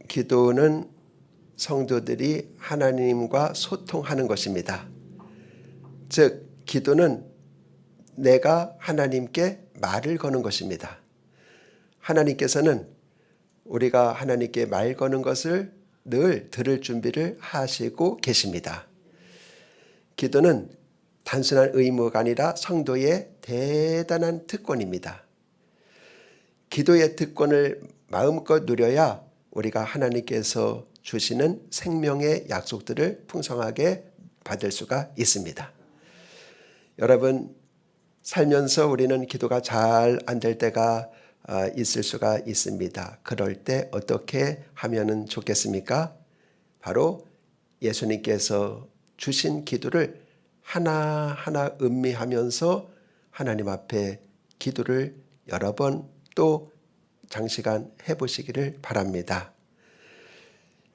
기도는 성도들이 하나님과 소통하는 것입니다. 즉, 기도는 내가 하나님께 말을 거는 것입니다. 하나님께서는 우리가 하나님께 말 거는 것을 늘 들을 준비를 하시고 계십니다. 기도는 단순한 의무가 아니라 성도의 대단한 특권입니다. 기도의 특권을 마음껏 누려야 우리가 하나님께서 주시는 생명의 약속들을 풍성하게 받을 수가 있습니다. 여러분, 살면서 우리는 기도가 잘 안 될 때가 있을 수가 있습니다. 그럴 때 어떻게 하면 좋겠습니까? 바로 예수님께서 주신 기도를 하나하나 음미하면서 하나님 앞에 기도를 여러 번 또 장시간 해보시기를 바랍니다.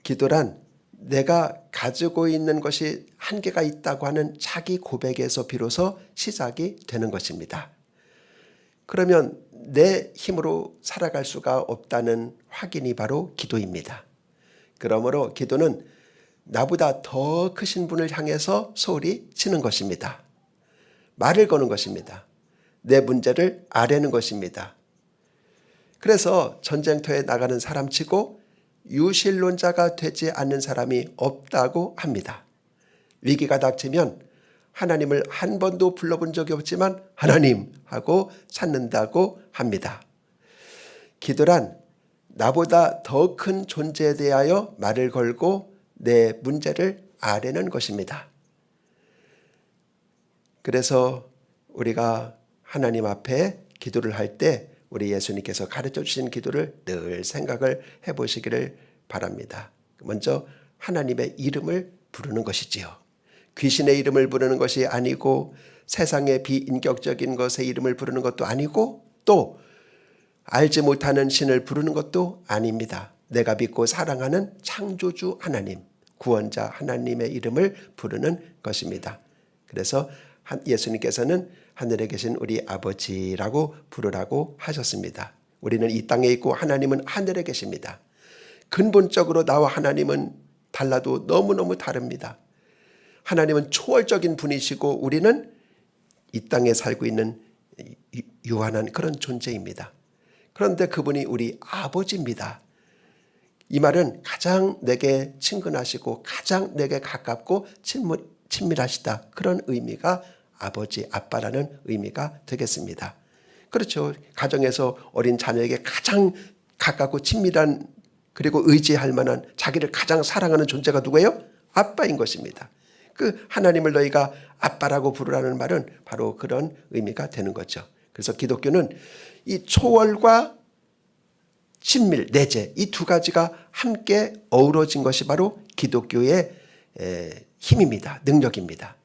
기도란 내가 가지고 있는 것이 한계가 있다고 하는 자기 고백에서 비로소 시작이 되는 것입니다. 그러면 내 힘으로 살아갈 수가 없다는 확인이 바로 기도입니다. 그러므로 기도는 나보다 더 크신 분을 향해서 소리 치는 것입니다. 말을 거는 것입니다. 내 문제를 아뢰는 것입니다. 그래서 전쟁터에 나가는 사람치고 유실론자가 되지 않는 사람이 없다고 합니다. 위기가 닥치면 하나님을 한 번도 불러본 적이 없지만 하나님 하고 찾는다고 합니다. 기도란 나보다 더 큰 존재에 대하여 말을 걸고 내 문제를 아뢰는 것입니다. 그래서 우리가 하나님 앞에 기도를 할 때 우리 예수님께서 가르쳐 주신 기도를 늘 생각을 해보시기를 바랍니다. 먼저 하나님의 이름을 부르는 것이지요. 귀신의 이름을 부르는 것이 아니고 세상의 비인격적인 것의 이름을 부르는 것도 아니고 또 알지 못하는 신을 부르는 것도 아닙니다. 내가 믿고 사랑하는 창조주 하나님, 구원자 하나님의 이름을 부르는 것입니다. 그래서 예수님께서는 하늘에 계신 우리 아버지라고 부르라고 하셨습니다. 우리는 이 땅에 있고 하나님은 하늘에 계십니다. 근본적으로 나와 하나님은 달라도 너무너무 다릅니다. 하나님은 초월적인 분이시고 우리는 이 땅에 살고 있는 유한한 그런 존재입니다. 그런데 그분이 우리 아버지입니다. 이 말은 가장 내게 친근하시고 가장 내게 가깝고 친밀하시다. 그런 의미가 아버지, 아빠라는 의미가 되겠습니다. 그렇죠. 가정에서 어린 자녀에게 가장 가깝고 친밀한 그리고 의지할 만한 자기를 가장 사랑하는 존재가 누구예요? 아빠인 것입니다. 그 하나님을 너희가 아빠라고 부르라는 말은 바로 그런 의미가 되는 거죠. 그래서 기독교는 이 초월과 친밀, 내재 이 두 가지가 함께 어우러진 것이 바로 기독교의 힘입니다. 능력입니다.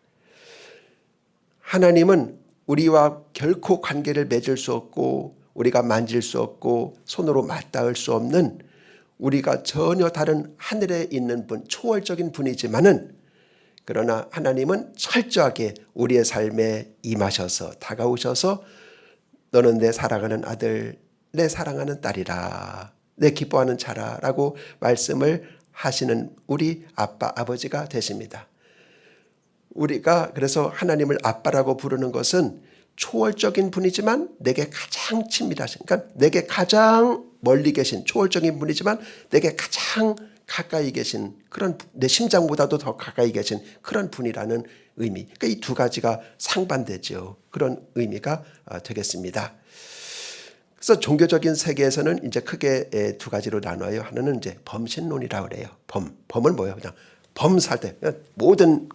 하나님은 우리와 결코 관계를 맺을 수 없고 우리가 만질 수 없고 손으로 맞닿을 수 없는 우리가 전혀 다른 하늘에 있는 분, 초월적인 분이지만은 그러나 하나님은 철저하게 우리의 삶에 임하셔서 다가오셔서 너는 내 사랑하는 아들, 내 사랑하는 딸이라, 내 기뻐하는 자라라고 말씀을 하시는 우리 아빠, 아버지가 되십니다. 우리가 그래서 하나님을 아빠라고 부르는 것은 초월적인 분이지만 내게 가장 친밀하신, 그러니까 내게 가장 멀리 계신 초월적인 분이지만 내게 가장 가까이 계신 그런, 내 심장보다도 더 가까이 계신 그런 분이라는 의미. 그러니까 이 두 가지가 상반되죠. 그런 의미가 되겠습니다. 그래서 종교적인 세계에서는 이제 크게 두 가지로 나눠요. 하나는 이제 범신론이라고 그래요. 범은 뭐예요? 그냥 범살 때 모든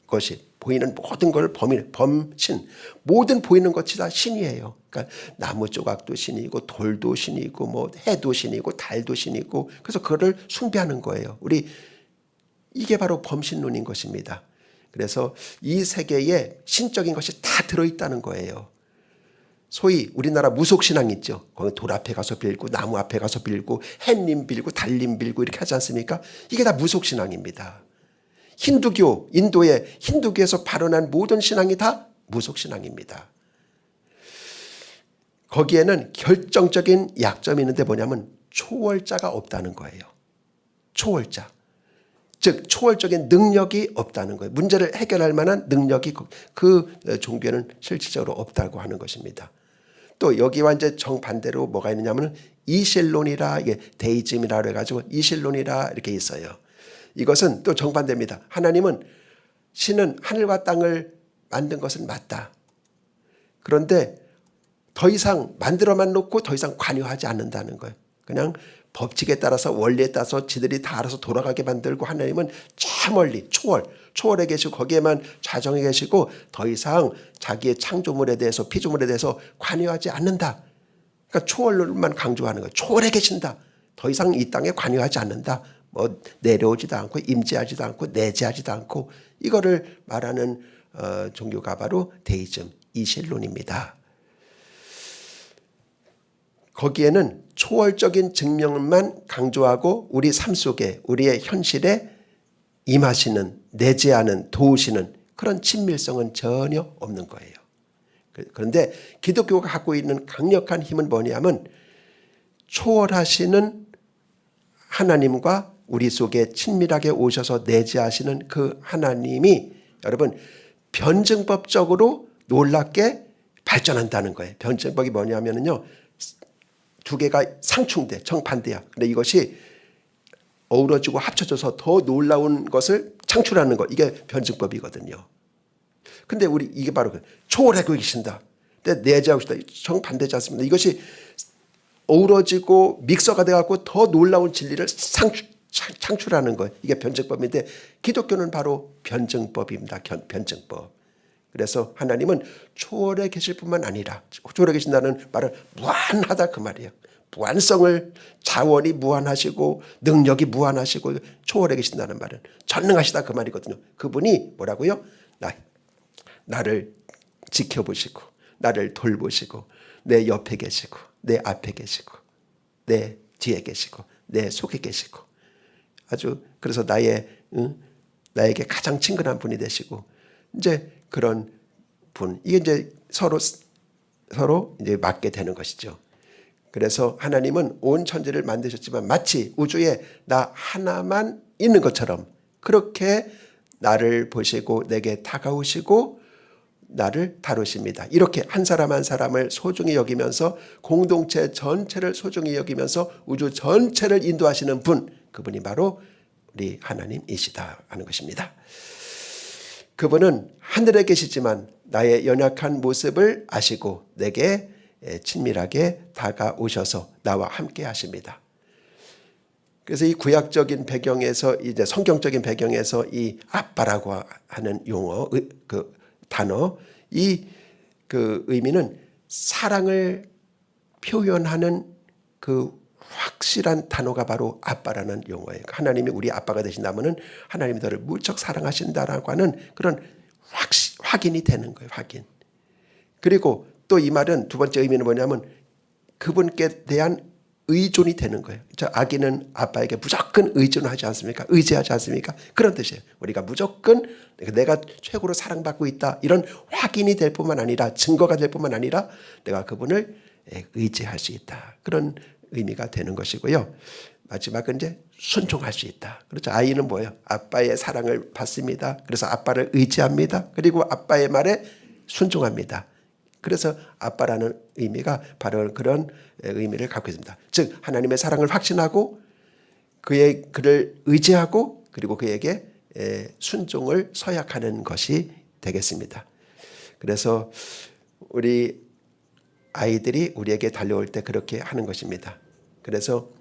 것이 보이는 모든 걸 범신, 모든 보이는 것이 다 신이에요. 그러니까 나무 조각도 신이고 돌도 신이고 뭐 해도 신이고 달도 신이고 그래서 그거를 숭배하는 거예요. 이게 바로 범신론인 것입니다. 그래서 이 세계에 신적인 것이 다 들어있다는 거예요. 소위 우리나라 무속신앙 있죠. 거기 돌 앞에 가서 빌고 나무 앞에 가서 빌고 햇님 빌고 달님 빌고 이렇게 하지 않습니까? 이게 다 무속신앙입니다. 힌두교, 인도의 힌두교에서 발원한 모든 신앙이 다 무속신앙입니다. 거기에는 결정적인 약점이 있는데 뭐냐면 초월자가 없다는 거예요. 초월자. 즉 초월적인 능력이 없다는 거예요. 문제를 해결할 만한 능력이 그 종교에는 실질적으로 없다고 하는 것입니다. 또 여기와 이제 정반대로 뭐가 있느냐면 이실론이라, 이게 데이즘이라 해가지고 이실론이라 이렇게 있어요. 이것은 또 정반대입니다. 하나님은, 신은 하늘과 땅을 만든 것은 맞다. 그런데 더 이상 만들어만 놓고 더 이상 관여하지 않는다는 거예요. 그냥 법칙에 따라서, 원리에 따라서 지들이 다 알아서 돌아가게 만들고, 하나님은 저 멀리 초월에 계시고 거기에만 좌정해 계시고 더 이상 자기의 창조물에 대해서, 피조물에 대해서 관여하지 않는다. 그러니까 초월만 강조하는 거예요. 초월에 계신다. 더 이상 이 땅에 관여하지 않는다. 뭐 내려오지도 않고 임재하지도 않고 내재하지도 않고, 이거를 말하는 종교가 바로 데이즘, 이실론입니다. 거기에는 초월적인 증명만 강조하고 우리 삶 속에, 우리의 현실에 임하시는, 내재하는, 도우시는 그런 친밀성은 전혀 없는 거예요. 그런데 기독교가 갖고 있는 강력한 힘은 뭐냐면, 초월하시는 하나님과 우리 속에 친밀하게 오셔서 내재하시는 그 하나님이, 여러분, 변증법적으로 놀랍게 발전한다는 거예요. 변증법이 뭐냐면요, 두 개가 상충돼, 정반대야. 근데 이것이 어우러지고 합쳐져서 더 놀라운 것을 창출하는 것, 이게 변증법이거든요. 근데 우리 이게 바로 초월하고 계신다, 근데 내재하고 계신다, 정반대지 않습니다. 이것이 어우러지고 믹서가 돼갖고 더 놀라운 진리를 창출하는 거예요. 이게 변증법인데, 기독교는 바로 변증법입니다. 변증법. 그래서 하나님은 초월에 계실 뿐만 아니라, 초월에 계신다는 말은 무한하다 그 말이에요. 무한성을, 자원이 무한하시고 능력이 무한하시고 초월에 계신다는 말은 전능하시다 그 말이거든요. 그분이 뭐라고요? 나를 지켜보시고 나를 돌보시고 내 옆에 계시고 내 앞에 계시고 내 뒤에 계시고 내 속에 계시고, 아주 그래서 나에게 가장 친근한 분이 되시고, 이제 그런 분, 이게 이제 서로 이제 맡게 되는 것이죠. 그래서 하나님은 온 천지를 만드셨지만 마치 우주에 나 하나만 있는 것처럼 그렇게 나를 보시고 내게 다가오시고 나를 다루십니다. 이렇게 한 사람 한 사람을 소중히 여기면서, 공동체 전체를 소중히 여기면서 우주 전체를 인도하시는 분, 그분이 바로 우리 하나님이시다 하는 것입니다. 그분은 하늘에 계시지만 나의 연약한 모습을 아시고 내게 친밀하게 다가오셔서 나와 함께 하십니다. 그래서 이 구약적인 배경에서, 이제 성경적인 배경에서 이 아빠라고 하는 용어, 그 단어, 그 의미는 사랑을 표현하는 그 확실한 단어가 바로 아빠라는 용어예요. 하나님이 우리 아빠가 되신다면은 하나님이 너를 무척 사랑하신다라고 하는 그런 확인이 되는 거예요. 확인. 그리고 또 이 말은 두 번째 의미는 뭐냐면 그분께 대한 의존이 되는 거예요. 아기는 아빠에게 무조건 의존하지 않습니까? 의지하지 않습니까? 그런 뜻이에요. 우리가 무조건 내가 최고로 사랑받고 있다, 이런 확인이 될 뿐만 아니라, 증거가 될 뿐만 아니라 내가 그분을 의지할 수 있다, 그런 의미가 되는 것이고요. 마지막은 이제 순종할 수 있다. 그렇죠. 아이는 뭐예요? 아빠의 사랑을 받습니다. 그래서 아빠를 의지합니다. 그리고 아빠의 말에 순종합니다. 그래서 아빠라는 의미가 바로 그런 의미를 갖고 있습니다. 즉 하나님의 사랑을 확신하고 그를 의지하고 그리고 그에게 순종을 서약하는 것이 되겠습니다. 그래서 우리 아이들이 우리에게 달려올 때 그렇게 하는 것입니다. 그래서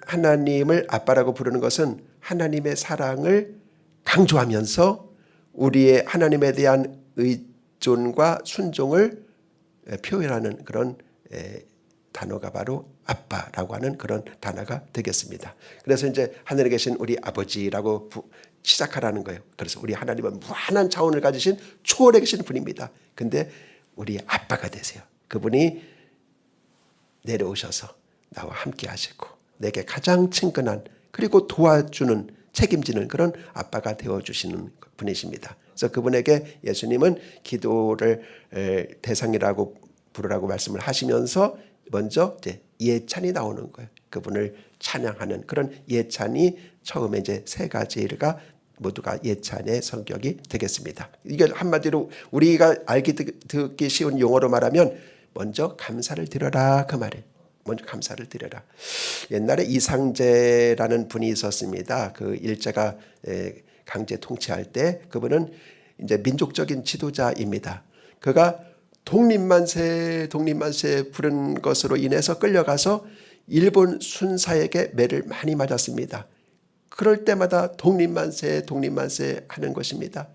하나님을 아빠라고 부르는 것은 하나님의 사랑을 강조하면서 우리의 하나님에 대한 의존과 순종을 표현하는 그런 단어가 바로 아빠라고 하는 그런 단어가 되겠습니다. 그래서 이제 하늘에 계신 우리 아버지라고 시작하라는 거예요. 그래서 우리 하나님은 무한한 차원을 가지신 초월에 계신 분입니다. 근데 우리 아빠가 되세요. 그분이 내려오셔서 나와 함께 하시고 내게 가장 친근한, 그리고 도와주는, 책임지는 그런 아빠가 되어주시는 분이십니다. 그래서 그분에게 예수님은 기도를 대상이라고 부르라고 말씀을 하시면서 먼저 이제 예찬이 나오는 거예요. 그분을 찬양하는 그런 예찬이 처음에 이제 세 가지가 모두가 예찬의 성격이 되겠습니다. 이게 한마디로 우리가 알기 듣기 쉬운 용어로 말하면 먼저 감사를 드려라 그 말이에요. 먼저 감사를 드려라. 옛날에 이상제라는 분이 있었습니다. 그 일제가 강제 통치할 때 그분은 이제 민족적인 지도자입니다. 그가 독립만세 부른 것으로 인해서 끌려가서 일본 순사에게 매를 많이 맞았습니다. 그럴 때마다 독립만세 하는 것입니다.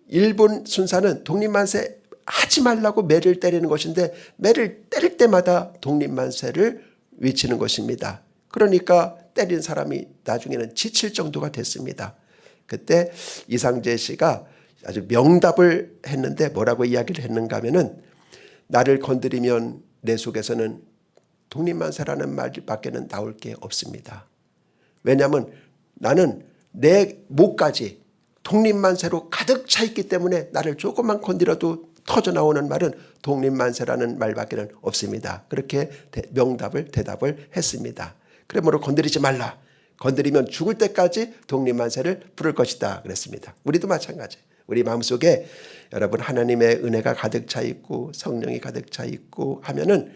일본 순사는 독립만세 하지 말라고 매를 때리는 것인데 매를 때릴 때마다 독립만세를 외치는 것입니다. 그러니까 때린 사람이 나중에는 지칠 정도가 됐습니다. 그때 이상제 씨가 아주 명답을 했는데 뭐라고 이야기를 했는가 하면은 나를 건드리면 내 속에서는 독립만세라는 말밖에는 나올 게 없습니다. 왜냐하면 나는 내 목까지 독립만세로 가득 차 있기 때문에 나를 조금만 건드려도 터져 나오는 말은 독립만세라는 말밖에는 없습니다. 그렇게 대답을 했습니다. 그러므로 건드리지 말라. 건드리면 죽을 때까지 독립만세를 부를 것이다 그랬습니다. 우리도 마찬가지. 우리 마음속에 여러분 하나님의 은혜가 가득 차 있고 성령이 가득 차 있고 하면은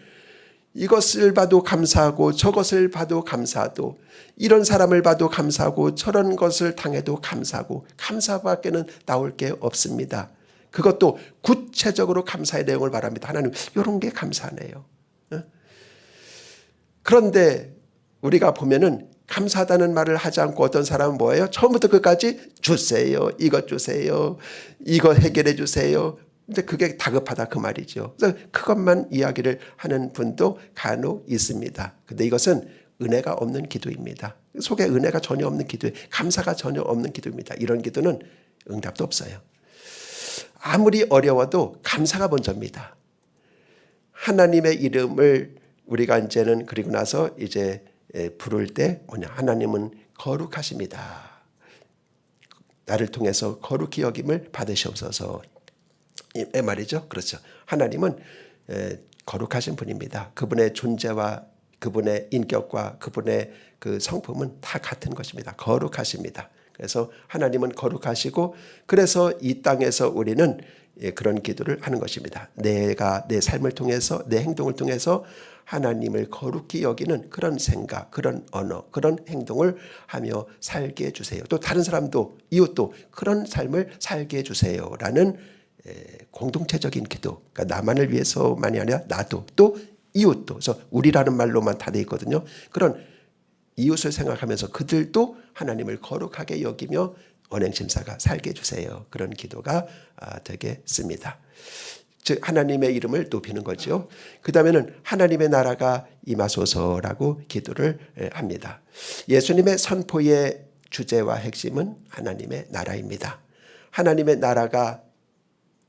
이것을 봐도 감사하고 저것을 봐도 감사하고 이런 사람을 봐도 감사하고 저런 것을 당해도 감사하고 감사밖에는 나올 게 없습니다. 그것도 구체적으로 감사의 내용을 말합니다. 하나님 이런 게 감사하네요. 그런데 우리가 보면은 감사하다는 말을 하지 않고 어떤 사람은 뭐예요? 처음부터 끝까지 주세요. 이것 주세요. 이거 해결해 주세요. 근데 그게 다급하다 그 말이죠. 그래서 그것만 이야기를 하는 분도 간혹 있습니다. 근데 이것은 은혜가 없는 기도입니다. 속에 은혜가 전혀 없는 기도예요. 감사가 전혀 없는 기도입니다. 이런 기도는 응답도 없어요. 아무리 어려워도 감사가 먼저입니다. 하나님의 이름을 우리가 이제는 그리고 나서 이제 부를 때 뭐냐? 하나님은 거룩하십니다. 나를 통해서 거룩히 여김을 받으시옵소서. 이 말이죠. 그렇죠. 하나님은 거룩하신 분입니다. 그분의 존재와 그분의 인격과 그분의 그 성품은 다 같은 것입니다. 거룩하십니다. 그래서 하나님은 거룩하시고 그래서 이 땅에서 우리는 그런 기도를 하는 것입니다. 내가 내 삶을 통해서 내 행동을 통해서 하나님을 거룩히 여기는 그런 생각, 그런 언어, 그런 행동을 하며 살게 해주세요. 또 다른 사람도 이웃도 그런 삶을 살게 해주세요라는 공동체적인 기도. 그러니까 나만을 위해서만이 아니라 나도 또 이웃도. 그래서 우리라는 말로만 다 돼 있거든요. 그런 이웃을 생각하면서 그들도 하나님을 거룩하게 여기며 언행심사가 살게 해주세요. 그런 기도가 되겠습니다. 즉 하나님의 이름을 높이는 거죠. 그 다음에는 하나님의 나라가 임하소서라고 기도를 합니다. 예수님의 선포의 주제와 핵심은 하나님의 나라입니다. 하나님의 나라가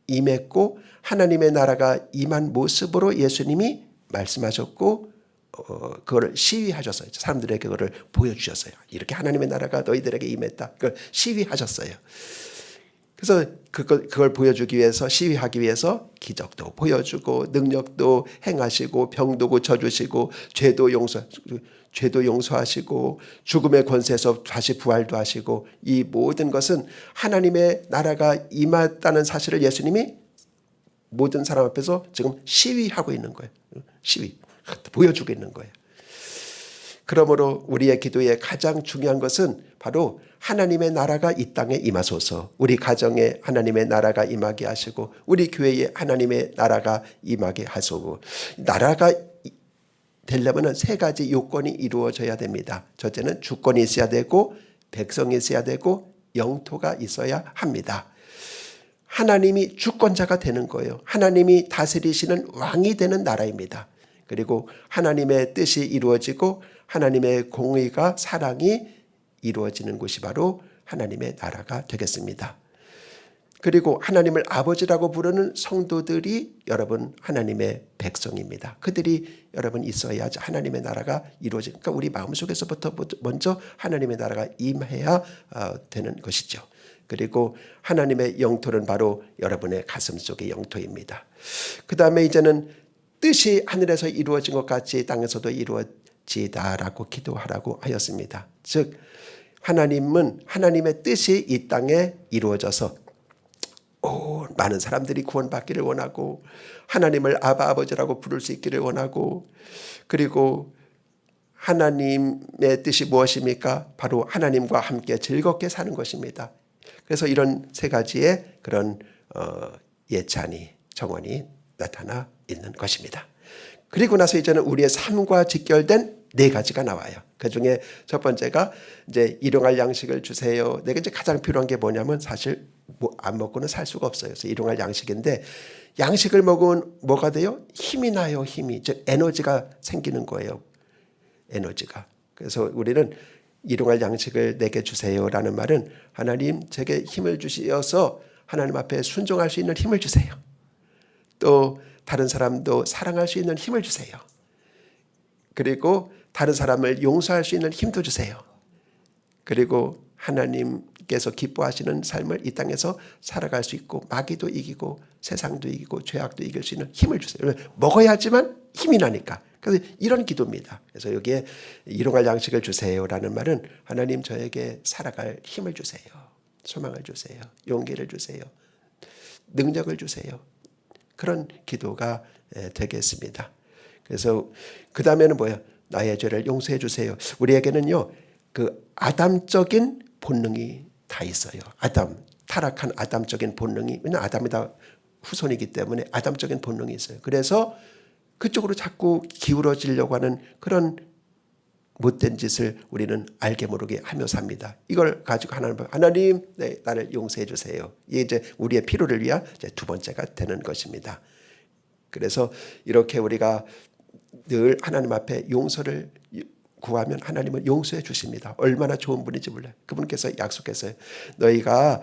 임했고 하나님의 나라가 임한 모습으로 예수님이 말씀하셨고 그걸 시위하셨어요. 사람들에게 그걸 보여주셨어요. 이렇게 하나님의 나라가 너희들에게 임했다. 그걸 시위하셨어요. 그래서 그걸 보여주기 위해서 시위하기 위해서 기적도 보여주고 능력도 행하시고 병도 고쳐주시고 죄도 용서하시고 죽음의 권세에서 다시 부활도 하시고 이 모든 것은 하나님의 나라가 임했다는 사실을 예수님이 모든 사람 앞에서 지금 시위하고 있는 거예요. 시위 보여주고 있는 거예요. 그러므로 우리의 기도의 가장 중요한 것은 바로 하나님의 나라가 이 땅에 임하소서. 우리 가정에 하나님의 나라가 임하게 하시고 우리 교회에 하나님의 나라가 임하게 하소서. 나라가 되려면 세 가지 요건이 이루어져야 됩니다. 첫째는 주권이 있어야 되고 백성이 있어야 되고 영토가 있어야 합니다. 하나님이 주권자가 되는 거예요. 하나님이 다스리시는 왕이 되는 나라입니다. 그리고 하나님의 뜻이 이루어지고 하나님의 공의가 사랑이 이루어지는 곳이 바로 하나님의 나라가 되겠습니다. 그리고 하나님을 아버지라고 부르는 성도들이 여러분 하나님의 백성입니다. 그들이 여러분 있어야지 하나님의 나라가 이루어지니까 그러니까 우리 마음속에서부터 먼저 하나님의 나라가 임해야 되는 것이죠. 그리고 하나님의 영토는 바로 여러분의 가슴 속의 영토입니다. 그 다음에 이제는 뜻이 하늘에서 이루어진 것 같이 땅에서도 이루어지다라고 기도하라고 하였습니다. 즉 하나님은 하나님의 뜻이 이 땅에 이루어져서 많은 사람들이 구원받기를 원하고 하나님을 아바 아버지라고 부를 수 있기를 원하고, 그리고 하나님의 뜻이 무엇입니까? 바로 하나님과 함께 즐겁게 사는 것입니다. 그래서 이런 세 가지의 그런 예찬이 정원이 나타나 있는 것입니다. 그리고 나서 이제는 우리의 삶과 직결된 네 가지가 나와요. 그 중에 첫 번째가 이제 일용할 양식을 주세요. 내가 이제 가장 필요한 게 뭐냐면 사실 안 먹고는 살 수가 없어요. 그래서 일용할 양식인데, 양식을 먹으면 뭐가 돼요? 힘이 나요. 힘이, 즉 에너지가 생기는 거예요. 에너지가. 그래서 우리는 일용할 양식을 내게 주세요라는 말은 하나님 제게 힘을 주시어서 하나님 앞에 순종할 수 있는 힘을 주세요. 또 다른 사람도 사랑할 수 있는 힘을 주세요. 그리고 다른 사람을 용서할 수 있는 힘도 주세요. 그리고 하나님께서 기뻐하시는 삶을 이 땅에서 살아갈 수 있고 마귀도 이기고 세상도 이기고 죄악도 이길 수 있는 힘을 주세요. 먹어야지만 힘이 나니까. 그래서 이런 기도입니다. 그래서 여기에 일용할 양식을 주세요라는 말은 하나님 저에게 살아갈 힘을 주세요. 소망을 주세요. 용기를 주세요. 능력을 주세요. 그런 기도가 되겠습니다. 그래서 그 다음에는 뭐예요? 나의 죄를 용서해 주세요. 우리에게는요, 그 아담적인 본능이 다 있어요. 타락한 아담적인 본능이, 왜냐하면 아담이 다 후손이기 때문에 아담적인 본능이 있어요. 그래서 그쪽으로 자꾸 기울어지려고 하는 그런 못된 짓을 우리는 알게 모르게 하며 삽니다. 이걸 가지고 하나님 네, 나를 용서해 주세요. 이게 이제 우리의 필요를 위한 이제 두 번째가 되는 것입니다. 그래서 이렇게 우리가 늘 하나님 앞에 용서를 구하면 하나님은 용서해 주십니다. 얼마나 좋은 분인지 몰라요. 그분께서 약속했어요. 너희가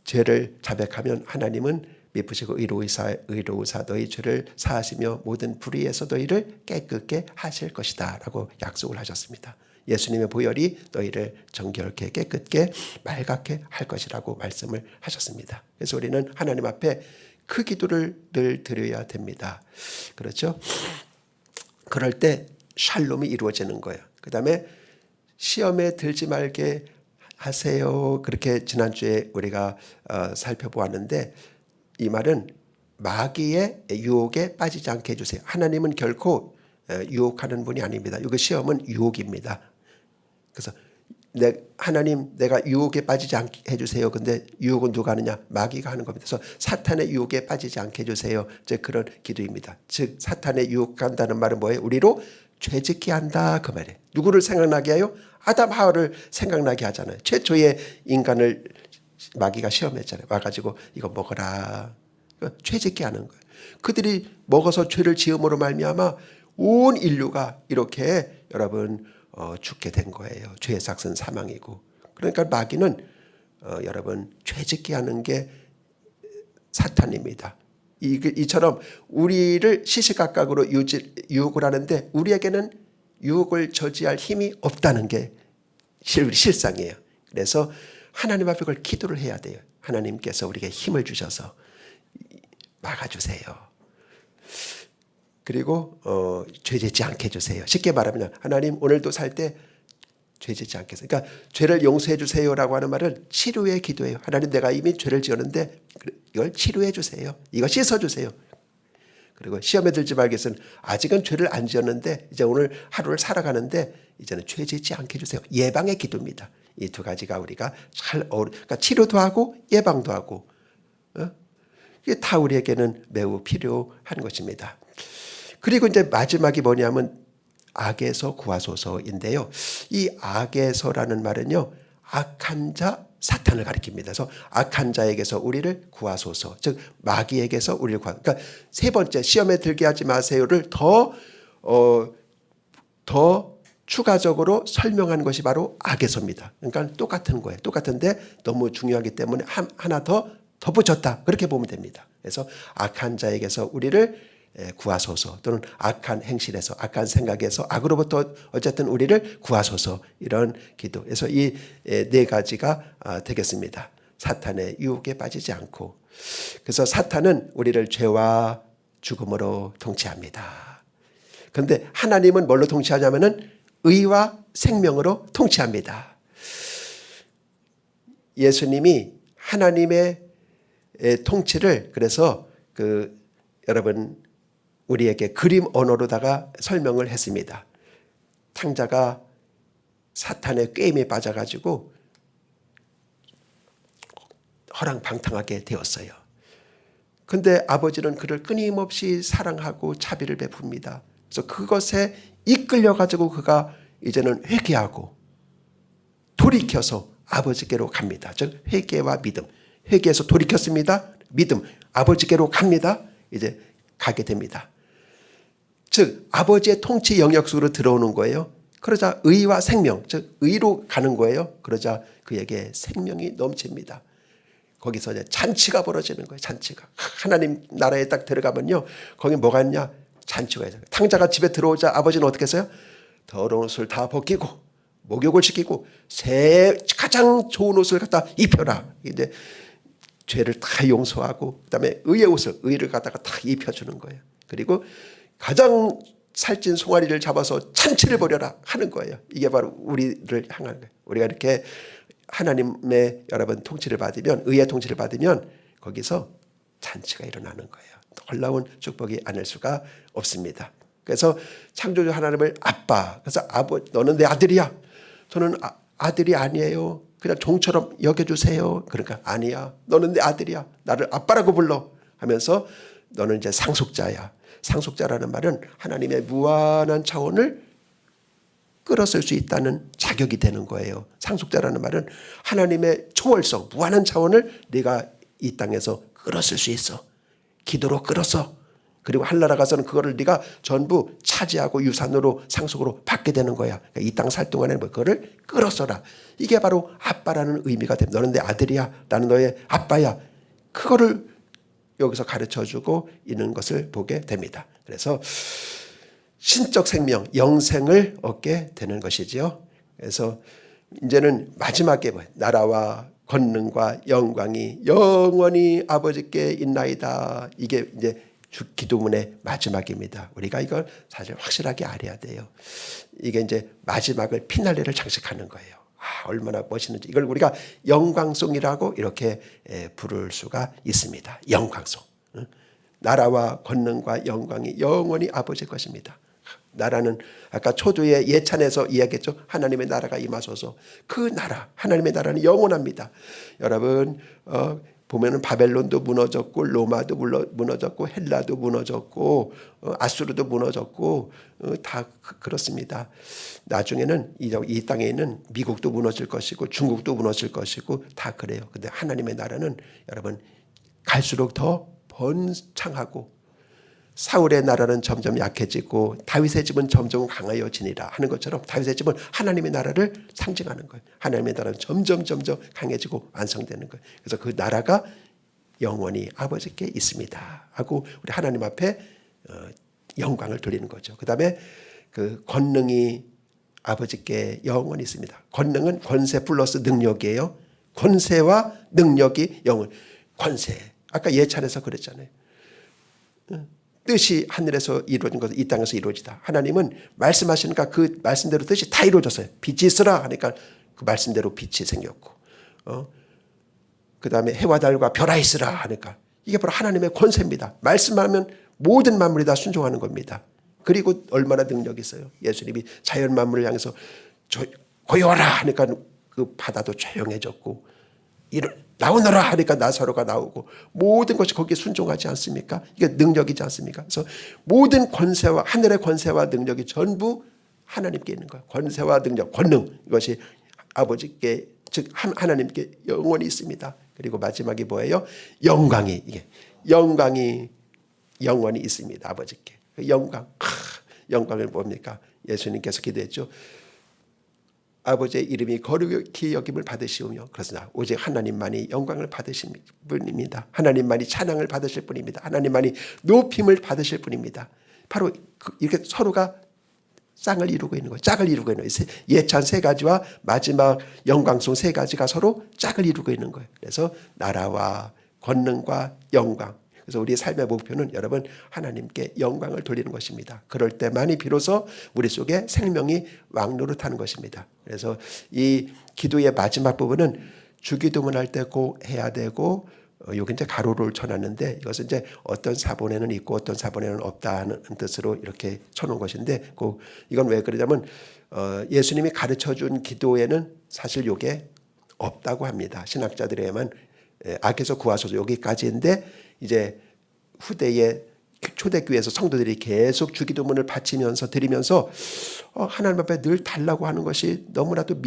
죄를 자백하면 하나님은 미쁘시고 의로우사 너희 죄를 사하시며 모든 불의에서 너희를 깨끗게 하실 것이다 라고 약속을 하셨습니다. 예수님의 보혈이 너희를 정결케 깨끗게 맑게 할 것이라고 말씀을 하셨습니다. 그래서 우리는 하나님 앞에 그 기도를 늘 드려야 됩니다. 그렇죠? 그럴 때 샬롬이 이루어지는 거예요. 그 다음에 시험에 들지 말게 하세요. 그렇게 지난주에 우리가 살펴보았는데, 이 말은 마귀의 유혹에 빠지지 않게 해주세요. 하나님은 결코 유혹하는 분이 아닙니다. 이거 시험은 유혹입니다. 그래서 하나님 내가 유혹에 빠지지 않게 해주세요. 근데 유혹은 누가 하느냐? 마귀가 하는 겁니다. 그래서 사탄의 유혹에 빠지지 않게 해주세요. 이제 그런 기도입니다. 즉 사탄의 유혹한다는 말은 뭐예요? 우리로 죄짓게 한다 그 말이에요. 누구를 생각나게 해요? 아담 하와를 생각나게 하잖아요. 최초의 인간을 마귀가 시험했잖아요. 와가지고 이거 먹어라. 죄짓게 하는 거예요. 그들이 먹어서 죄를 지음으로 말미암아 온 인류가 이렇게 여러분 죽게 된 거예요. 죄의 삭은 사망이고. 그러니까 마귀는 여러분 죄짓게 하는 게 사탄입니다. 이처럼 우리를 시시각각으로 유혹을 하는데 우리에게는 유혹을 저지할 힘이 없다는 게 실상이에요. 그래서 하나님 앞에 그걸 기도를 해야 돼요. 하나님께서 우리에게 힘을 주셔서 막아주세요. 그리고 죄짓지 않게 해주세요. 쉽게 말하면 하나님 오늘도 살 때 죄짓지 않게 해서, 그러니까 죄를 용서해 주세요라고 하는 말은 치료의 기도예요. 하나님 내가 이미 죄를 지었는데 이걸 치료해 주세요. 이거 씻어 주세요. 그리고 시험에 들지 말겠으면 아직은 죄를 안 지었는데 이제 오늘 하루를 살아가는데 이제는 죄 짓지 않게 해주세요. 예방의 기도입니다. 이 두 가지가 우리가 그러니까 치료도 하고 예방도 하고 이게 다 우리에게는 매우 필요한 것입니다. 그리고 이제 마지막이 뭐냐면 악에서 구하소서인데요. 이 악에서라는 말은요, 악한 자 사탄을 가리킵니다. 그래서 악한 자에게서 우리를 구하소서, 즉 마귀에게서 우리를 구하. 그러니까 세 번째 시험에 들게 하지 마세요를 더 추가적으로 설명한 것이 바로 악에서입니다. 그러니까 똑같은 거예요. 똑같은데 너무 중요하기 때문에 하나 더 덧붙였다. 그렇게 보면 됩니다. 그래서 악한 자에게서 우리를 구하소서, 또는 악한 행실에서, 악한 생각에서, 악으로부터 어쨌든 우리를 구하소서, 이런 기도. 그래서 이 네 가지가 되겠습니다. 사탄의 유혹에 빠지지 않고. 그래서 사탄은 우리를 죄와 죽음으로 통치합니다. 그런데 하나님은 뭘로 통치하냐면은 의와 생명으로 통치합니다. 예수님이 하나님의 통치를 그래서 여러분 우리에게 그림 언어로다가 설명을 했습니다. 탕자가 사탄의 꾀임에 빠져가지고 허랑방탕하게 되었어요. 그런데 아버지는 그를 끊임없이 사랑하고 자비를 베풉니다. 그래서 그것에 이끌려가지고 그가 이제는 회개하고 돌이켜서 아버지께로 갑니다. 즉 회개와 믿음. 회개해서 돌이켰습니다. 믿음. 아버지께로 갑니다. 이제 가게 됩니다. 즉 아버지의 통치 영역 속으로 들어오는 거예요. 그러자 의와 생명, 즉 의로 가는 거예요. 그러자 그에게 생명이 넘칩니다. 거기서 이제 잔치가 벌어지는 거예요. 잔치가. 하나님 나라에 딱 들어가면요. 거기 뭐가 있냐? 잔치가 있어요. 탕자가 집에 들어오자 아버지는 어떻게 했어요? 더러운 옷을 다 벗기고 목욕을 시키고 가장 좋은 옷을 갖다 입혀라. 이제 죄를 다 용서하고 그다음에 의의 옷을 의를 갖다가 다 입혀주는 거예요. 그리고 가장 살찐 송아리를 잡아서 잔치를 벌여라 하는 거예요. 이게 바로 우리를 향한 거예요. 우리가 이렇게 하나님의 여러분 통치를 받으면 의의 통치를 받으면 거기서 잔치가 일어나는 거예요. 놀라운 축복이 아닐 수가 없습니다. 그래서 창조주 하나님을 아빠, 그래서 너는 내 아들이야. 저는 아들이 아니에요. 그냥 종처럼 여겨주세요. 그러니까 아니야. 너는 내 아들이야. 나를 아빠라고 불러 하면서 너는 이제 상속자야. 상속자라는 말은 하나님의 무한한 차원을 끌어쓸 수 있다는 자격이 되는 거예요. 상속자라는 말은 하나님의 초월성, 무한한 차원을 네가 이 땅에서 끌어쓸 수 있어. 기도로 끌어서. 그리고 하늘나라 가서는 그거를 네가 전부 차지하고 유산으로 상속으로 받게 되는 거야. 그러니까 이 땅 살 동안에 그거를 끌어써라. 이게 바로 아빠라는 의미가 됩니다. 너는 내 아들이야. 나는 너의 아빠야. 그거를 여기서 가르쳐주고 있는 것을 보게 됩니다. 그래서 신적 생명, 영생을 얻게 되는 것이지요. 그래서 이제는 마지막에 나라와 권능과 영광이 영원히 아버지께 있나이다. 이게 이제 기도문의 마지막입니다. 우리가 이걸 사실 확실하게 알아야 돼요. 이게 이제 마지막을 피날레를 장식하는 거예요. 얼마나 멋있는지. 이걸 우리가 영광송이라고 이렇게 부를 수가 있습니다. 영광송. 나라와 권능과 영광이 영원히 아버지 것입니다. 나라는 아까 초두의 예찬에서 이야기했죠. 하나님의 나라가 임하소서. 그 나라, 하나님의 나라는 영원합니다. 여러분 보면은 바벨론도 무너졌고 로마도 무너졌고 헬라도 무너졌고 아수르도 무너졌고 다 그렇습니다. 나중에는 이 땅에 있는 미국도 무너질 것이고 중국도 무너질 것이고 다 그래요. 근데 하나님의 나라는 여러분 갈수록 더 번창하고 사울의 나라는 점점 약해지고 다윗의 집은 점점 강하여지니라 하는 것처럼 다윗의 집은 하나님의 나라를 상징하는 거예요. 하나님의 나라는 점점 강해지고 완성되는 거예요. 그래서 그 나라가 영원히 아버지께 있습니다 하고 우리 하나님 앞에 영광을 돌리는 거죠. 그 다음에 그 권능이 아버지께 영원히 있습니다. 권능은 권세 플러스 능력이에요. 권세와 능력이 영원. 권세. 아까 예찬에서 그랬잖아요. 뜻이 하늘에서 이루어진 것은 이 땅에서 이루어지다. 하나님은 말씀하시니까 그 말씀대로 뜻이 다 이루어졌어요. 빛이 있으라 하니까 그 말씀대로 빛이 생겼고 그 다음에 해와 달과 별아 있으라 하니까 이게 바로 하나님의 권세입니다. 말씀하면 모든 만물이 다 순종하는 겁니다. 그리고 얼마나 능력이 있어요. 예수님이 자연 만물을 향해서 고요하라 하니까 그 바다도 조용해졌고 나오너라 하니까 나사로가 나오고 모든 것이 거기에 순종하지 않습니까? 이게 능력이지 않습니까? 그래서 모든 권세와 하늘의 권세와 능력이 전부 하나님께 있는 거예요. 권세와 능력, 권능 이것이 아버지께 즉 하나님께 영원히 있습니다. 그리고 마지막이 뭐예요? 영광이 영광이 영원히 있습니다. 아버지께 영광을 뭡니까? 예수님께서 기도했죠. 아버지의 이름이 거룩히 여김을 받으시오며 그렇습니다. 오직 하나님만이 영광을 받으실 분입니다. 하나님만이 찬양을 받으실 분입니다. 하나님만이 높임을 받으실 분입니다. 바로 이렇게 서로가 짝을 이루고 있는 거예요. 짝을 이루고 있는 거예요. 예찬 세 가지와 마지막 영광송 세 가지가 서로 짝을 이루고 있는 거예요. 그래서 나라와 권능과 영광 그래서 우리의 삶의 목표는 여러분 하나님께 영광을 돌리는 것입니다. 그럴 때만이 비로소 우리 속에 생명이 왕노릇하는 것입니다. 그래서 이 기도의 마지막 부분은 주기도문 할 때 꼭 해야 되고, 여기 이제 가로를 쳐놨는데 이것은 이제 어떤 사본에는 있고 어떤 사본에는 없다는 뜻으로 이렇게 쳐놓은 것인데, 이건 왜 그러냐면 예수님이 가르쳐준 기도에는 사실 이게 없다고 합니다. 신학자들에만 악에서 구하소서 여기까지인데, 이제 후대에 초대교회에서 성도들이 계속 주기도문을 바치면서 드리면서 하나님 앞에 늘 달라고 하는 것이 너무나도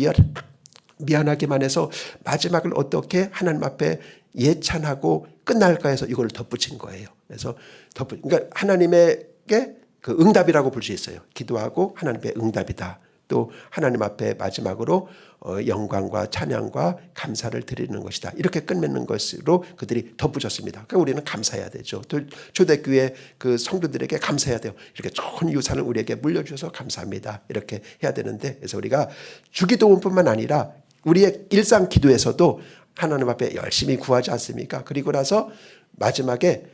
미안하기만 해서 마지막을 어떻게 하나님 앞에 예찬하고 끝날까 해서 이걸 덧붙인 거예요. 그래서 그러니까 하나님에게 그 응답이라고 볼 수 있어요. 기도하고 하나님의 응답이다. 또 하나님 앞에 마지막으로 영광과 찬양과 감사를 드리는 것이다. 이렇게 끝맺는 것으로 그들이 덧붙였습니다. 그러니까 우리는 감사해야 되죠. 또 초대교회 그 성도들에게 감사해야 돼요. 이렇게 좋은 유산을 우리에게 물려주셔서 감사합니다. 이렇게 해야 되는데, 그래서 우리가 주기도문뿐만 아니라 우리의 일상 기도에서도 하나님 앞에 열심히 구하지 않습니까? 그리고 나서 마지막에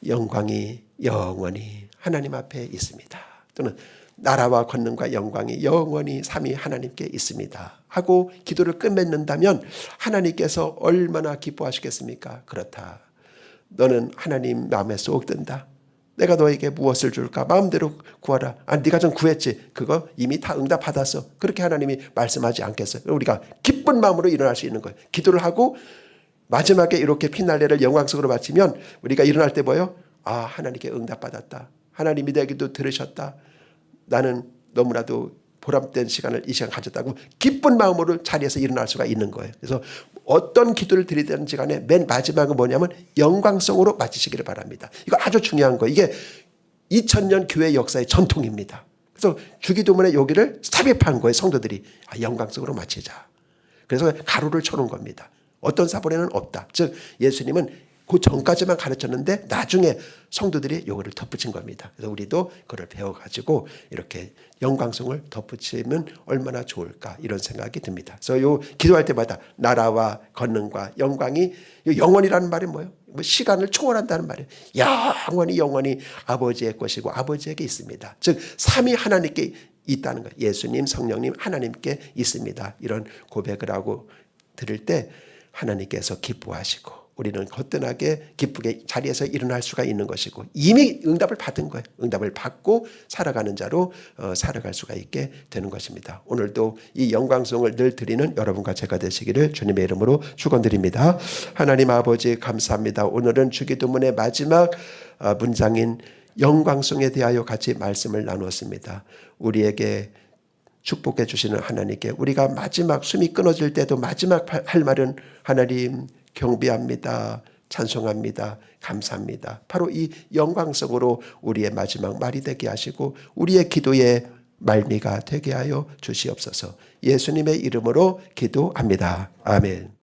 영광이 영원히 하나님 앞에 있습니다. 또는 나라와 권능과 영광이 영원히 삼위 하나님께 있습니다 하고 기도를 끝맺는다면 하나님께서 얼마나 기뻐하시겠습니까? 그렇다. 너는 하나님 마음에 쏙 든다. 내가 너에게 무엇을 줄까? 마음대로 구하라. 네가 좀 구했지. 그거 이미 다 응답받았어. 그렇게 하나님이 말씀하지 않겠어요? 우리가 기쁜 마음으로 일어날 수 있는 거예요. 기도를 하고 마지막에 이렇게 피날레를 영광 속으로 바치면 우리가 일어날 때 뭐예요? 하나님께 응답받았다. 하나님이 내 기도 들으셨다. 나는 너무나도 보람된 시간을 이 시간 가졌다고 기쁜 마음으로 자리에서 일어날 수가 있는 거예요. 그래서 어떤 기도를 드리든지 간에 맨 마지막은 뭐냐면 영광성으로 마치시기를 바랍니다. 이거 아주 중요한 거예요. 이게 2000년 교회 역사의 전통입니다. 그래서 주기도문에 여기를 삽입한 거예요. 성도들이 영광성으로 마치자. 그래서 가로를 쳐놓은 겁니다. 어떤 사본에는 없다. 즉 예수님은 그 전까지만 가르쳤는데 나중에 성도들이 요거를 덧붙인 겁니다. 그래서 우리도 그걸 배워가지고 이렇게 영광성을 덧붙이면 얼마나 좋을까 이런 생각이 듭니다. 그래서 요 기도할 때마다 나라와 권능과 영광이, 영원이라는 말이 뭐예요? 시간을 초월한다는 말이에요. 영원히 아버지의 것이고 아버지에게 있습니다. 즉 삼위 하나님께 있다는 거예요. 예수님, 성령님, 하나님께 있습니다. 이런 고백을 하고 들을 때 하나님께서 기뻐하시고 우리는 거뜬하게 기쁘게 자리에서 일어날 수가 있는 것이고 이미 응답을 받은 거예요. 응답을 받고 살아가는 자로 살아갈 수가 있게 되는 것입니다. 오늘도 이 영광송을 늘 드리는 여러분과 제가 되시기를 주님의 이름으로 축원드립니다. 하나님 아버지 감사합니다. 오늘은 주기도문의 마지막 문장인 영광송에 대하여 같이 말씀을 나누었습니다. 우리에게 축복해 주시는 하나님께 우리가 마지막 숨이 끊어질 때도 마지막 할 말은 하나님 경배합니다. 찬송합니다. 감사합니다. 바로 이 영광성으로 우리의 마지막 말이 되게 하시고 우리의 기도의 말미가 되게 하여 주시옵소서. 예수님의 이름으로 기도합니다. 아멘.